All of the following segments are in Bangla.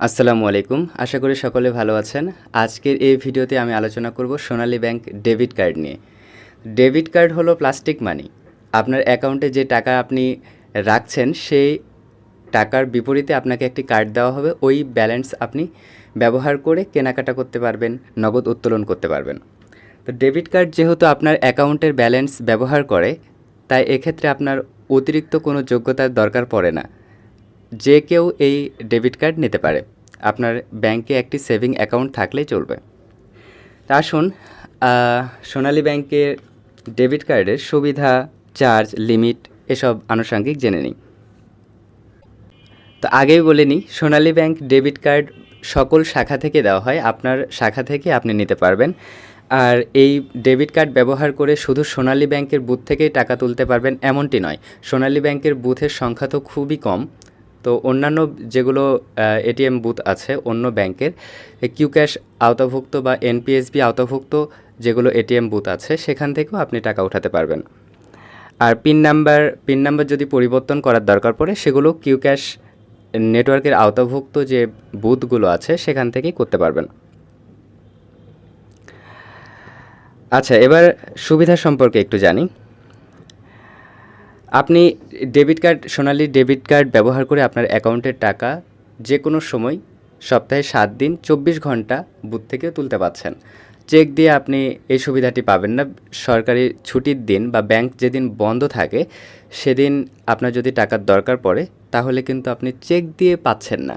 আসসালামু আলাইকুম। আশা করি সকলে ভালো আছেন। আজকের এই ভিডিওতে আমি আলোচনা করব সোনালী ব্যাংক ডেবিট কার্ড নিয়ে। ডেবিট কার্ড হলো প্লাস্টিক মানি। আপনার অ্যাকাউন্টে যে টাকা আপনি রাখছেন সেই টাকার বিপরীতে আপনাকে একটি কার্ড দেওয়া হবে। ওই ব্যালেন্স আপনি ব্যবহার করে কেনাকাটা করতে পারবেন, নগদ উত্তোলন করতে পারবেন। তো ডেবিট কার্ড যেহেতু আপনার অ্যাকাউন্টের ব্যালেন্স ব্যবহার করে, তাই এক্ষেত্রে আপনার অতিরিক্ত কোনো যোগ্যতার দরকার পড়ে না। যে কেউ এই ডেবিট কার্ড নিতে পারে। আপনার ব্যাংকে একটি সেভিং অ্যাকাউন্ট থাকলেই চলবে। তা আসুন সোনালী ব্যাংকের ডেবিট কার্ডের সুবিধা, চার্জ, লিমিট এসব আনুষঙ্গিক জেনে নিই। তো আগেই বলে নিই, সোনালী ব্যাংক ডেবিট কার্ড সকল শাখা থেকে দেওয়া হয়। আপনার শাখা থেকে আপনি নিতে পারবেন। আর এই ডেবিট কার্ড ব্যবহার করে শুধু সোনালী ব্যাংকের বুথ থেকেই টাকা তুলতে পারবেন এমনটি নয়। সোনালী ব্যাংকের বুথের সংখ্যা তো খুবই কম। তো অন্যান্য যেগুলো এটিএম বুথ আছে অন্য ব্যাংকের, কিউ ক্যাশ আওতাভুক্ত বা এনপিএসবি আওতাভুক্ত যেগুলো এটিএম বুথ আছে, সেখান থেকেও আপনি টাকা উঠাতে পারবেন। আর পিন নাম্বার যদি পরিবর্তন করার দরকার পড়ে, সেগুলো কিউ ক্যাশ নেটওয়ার্কের আওতাভুক্ত যে বুথগুলো আছে সেখান থেকেই করতে পারবেন। আচ্ছা, এবার সুবিধা সম্পর্কে একটু জানি। আপনি সোনালী ডেবিট কার্ড ব্যবহার করে আপনার অ্যাকাউন্টের টাকা যে কোনো সময়, সপ্তাহে 7 দিন 24 ঘন্টা বুথ থেকেও তুলতে পারছেন। চেক দিয়ে আপনি এই সুবিধাটি পাবেন না। সরকারি ছুটির দিন বা ব্যাংক যেদিন বন্ধ থাকে সেদিন আপনার যদি টাকার দরকার পড়ে, তাহলে কিন্তু আপনি চেক দিয়ে পাচ্ছেন না।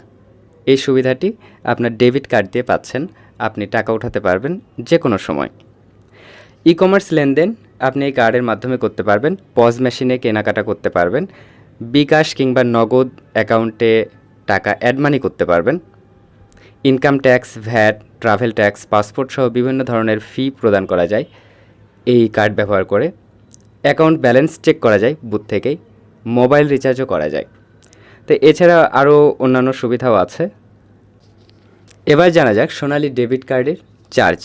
এই সুবিধাটি আপনার ডেবিট কার্ড দিয়ে পাচ্ছেন। আপনি টাকা উঠাতে পারবেন যে কোনো সময়। ই কমার্স লেনদেন আপনি এই কার্ডের মাধ্যমে করতে পারবেন। পজ মেশিনে কেনাকাটা করতে পারবেন। বিকাশ কিংবা নগদ অ্যাকাউন্টে টাকা অ্যাড মানি করতে পারবেন। Income tax, VAT, travel tax, passport সহ বিভিন্ন ধরনের ফি প্রদান করা যায় এই কার্ড ব্যবহার করে। অ্যাকাউন্ট ব্যালেন্স চেক করা যায় বুথ থেকেই। মোবাইল রিচার্জও করা যায়। তো এছাড়া আরও অন্যান্য সুবিধাও আছে। এবার জানা যাক সোনালী ডেবিট কার্ডের চার্জ।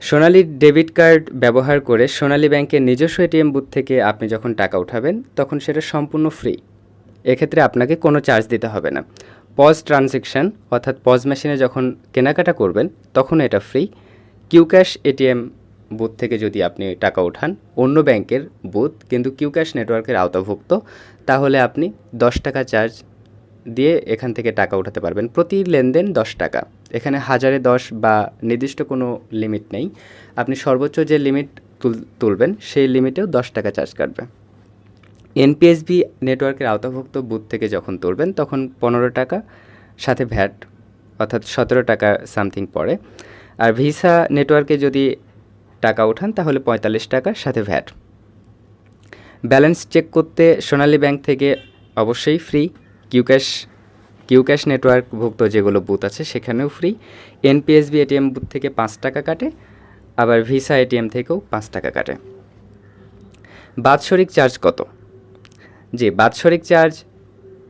সোনালী ডেবিট কার্ড ব্যবহার করে সোনালী ব্যাংকের নিজস্ব এটিএম বুথ থেকে আপনি যখন টাকা উঠাবেন, তখন সেটা সম্পূর্ণ ফ্রি। এক্ষেত্রে আপনাকে কোনো চার্জ দিতে হবে না। পজ ট্রানজ্যাকশান অর্থাৎ পজ মেশিনে যখন কেনাকাটা করবেন, তখন এটা free. Q cash ATM booth থেকে যদি আপনি টাকা ওঠান, অন্য ব্যাংকের বুথ কিন্তু কিউ ক্যাশ নেটওয়ার্কের আওতাভুক্ত, তাহলে আপনি 10 টাকা চার্জ দিয়ে এখান থেকে টাকা উঠাতে পারবেন। প্রতি লেনদেন 10 টাকা। এখানে 1010 বা নির্দিষ্ট কোনো লিমিট নেই। আপনি সর্বোচ্চ যে লিমিট তুলবেন সেই লিমিটেও 10 টাকা চার্জ কাটবে। এনপিএসবি নেটওয়ার্কের আওতাভুক্ত বুথ থেকে যখন তুলবেন, তখন 15 টাকা, সাথে ভ্যাট অর্থাৎ 17 টাকা সামথিং পড়ে। আর ভিসা নেটওয়ার্কে যদি টাকা ওঠান তাহলে 45 টাকা, সাথে ভ্যাট। ব্যালেন্স চেক করতে সোনালী ব্যাংক থেকে অবশ্যই ফ্রি। কিউ ক্যাশ নেটওয়ার্কভুক্ত যেগুলো বুথ আছে সেখানেও ফ্রি। এনপিএসবি এটিএম বুথ থেকে 5 টাকা কাটে, আবার ভিসা এটিএম থেকেও 5 টাকা কাটে। বাৎসরিক চার্জ কত? জি, বাৎসরিক চার্জ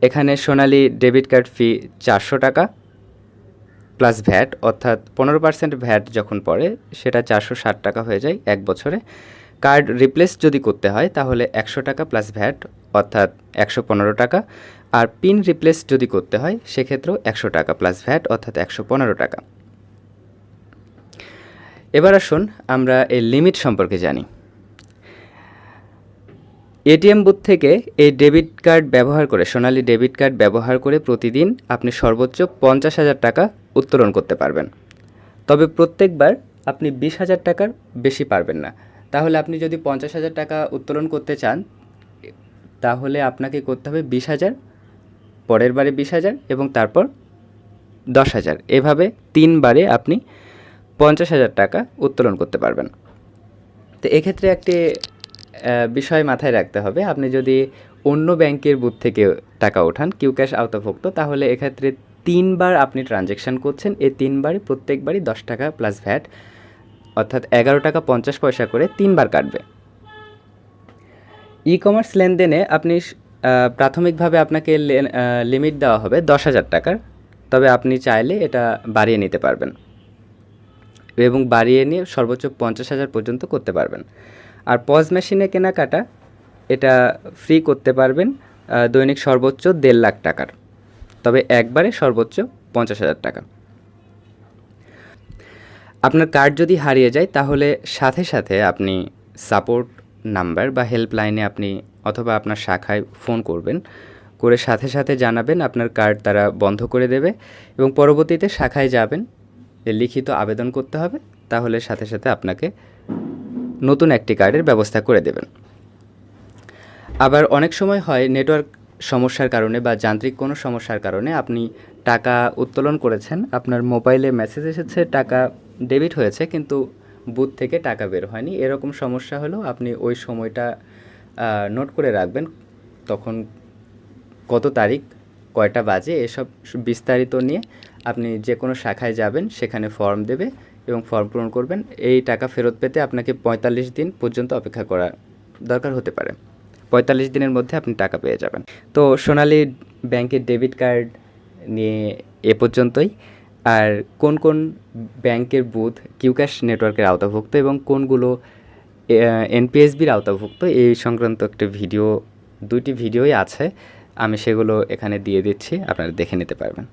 এখানে সোনালী ডেবিট কার্ড ফি 400 টাকা প্লাস ভ্যাট, অর্থাৎ 15% ভ্যাট যখন পড়ে সেটা 460 টাকা হয়ে যায় এক বছরে। কার্ড রিপ্লেস যদি করতে হয় তাহলে 100 টাকা প্লাস ভ্যাট, অর্থাৎ 115 টাকা। আর পিন রিপ্লেস যদি করতে হয় সেক্ষেত্রেও 100 টাকা প্লাস ভ্যাট, অর্থাৎ 115 টাকা। এবার আসুন আমরা এই লিমিট সম্পর্কে জানি। এটিএম বুথ থেকে এই ডেবিট কার্ড ব্যবহার করে, সোনালী ডেবিট কার্ড ব্যবহার করে প্রতিদিন আপনি সর্বোচ্চ 50,000 টাকা উত্তোলন করতে পারবেন। তবে প্রত্যেকবার আপনি 20,000 টাকার বেশি পারবেন না। তাহলে আপনি যদি 50,000 টাকা উত্তোলন করতে চান, তাহলে আপনাকে করতে হবে 20,000, পরের বারে 20,000 এবং তারপর 10,000। এভাবে 3 বারে আপনি 50,000 টাকা উত্তোলন করতে পারবেন। তো এক্ষেত্রে একটি বিষয় মাথায় রাখতে হবে। আপনি যদি অন্য ব্যাংকের বুথ থেকে টাকা ওঠান, কিউ ক্যাশ আওতাভুক্ত, তাহলে এক্ষেত্রে 3 বার আপনি ট্রানজ্যাকশান করছেন। এই 3 বারই প্রত্যেকবারই 10 টাকা প্লাস ভ্যাট, অর্থাৎ 11 টাকা 50 পয়সা করে 3 বার কাটবে। ই কমার্স লেনদেনে আপনি প্রাথমিকভাবে আপনাকে লিমিট দেওয়া হবে 10,000 টাকার। তবে আপনি চাইলে এটা বাড়িয়ে নিতে পারবেন এবং বাড়িয়ে নিয়ে সর্বোচ্চ 50,000 পর্যন্ত করতে পারবেন। আর পজ মেশিনে কেনাকাটা এটা ফ্রি করতে পারবেন দৈনিক সর্বোচ্চ 1.5 লাখ টাকার। তবে একবারে সর্বোচ্চ 50,000 টাকা। আপনার কার্ড যদি হারিয়ে যায় তাহলে সাথে সাথে আপনি সাপোর্ট নাম্বার বা হেল্পলাইনে আপনি অথবা আপনার শাখায় ফোন করবেন, করে সাথে সাথে জানাবেন আপনার কার্ড তারা বন্ধ করে দেবে এবং পরবর্তীতে শাখায় যাবেন, লিখিত আবেদন করতে হবে, তাহলে সাথে সাথে আপনাকে নতুন একটি কার্ডের ব্যবস্থা করে দেবেন। আবার অনেক সময় হয় নেটওয়ার্ক সমস্যার কারণে বা যান্ত্রিক কোনো সমস্যার কারণে আপনি টাকা উত্তোলন করেছেন, আপনার মোবাইলে মেসেজ এসেছে টাকা ডেবিট হয়েছে কিন্তু বুথ থেকে টাকা বের হয়নি। এরকম সমস্যা হলেও আপনি ওই সময়টা নোট করে রাখবেন, তখন কত তারিখ কয়টা বাজে এসব বিস্তারিত নিয়ে আপনি যে কোনো শাখায় যাবেন, সেখানে ফর্ম দেবে এবং ফর্ম পূরণ করবেন। এই টাকা ফেরত পেতে আপনাকে 45 দিন পর্যন্ত অপেক্ষা করা দরকার হতে পারে। 45 দিনের মধ্যে আপনি টাকা পেয়ে যাবেন। তো সোনালী ব্যাংকের ডেবিট কার্ড নিয়ে এ পর্যন্তই। আর কোন কোন ব্যাংকের বুথ কিউক্যাশ নেটওয়ার্কের আওতাভুক্ত এবং কোনগুলো এনপিএসবির আওতাভুক্ত এই সংক্রান্ত একটা ভিডিও, 2টি ভিডিওই আছে, আমি সেগুলো এখানে দিয়ে দিচ্ছি, আপনারা দেখে নিতে পারবেন।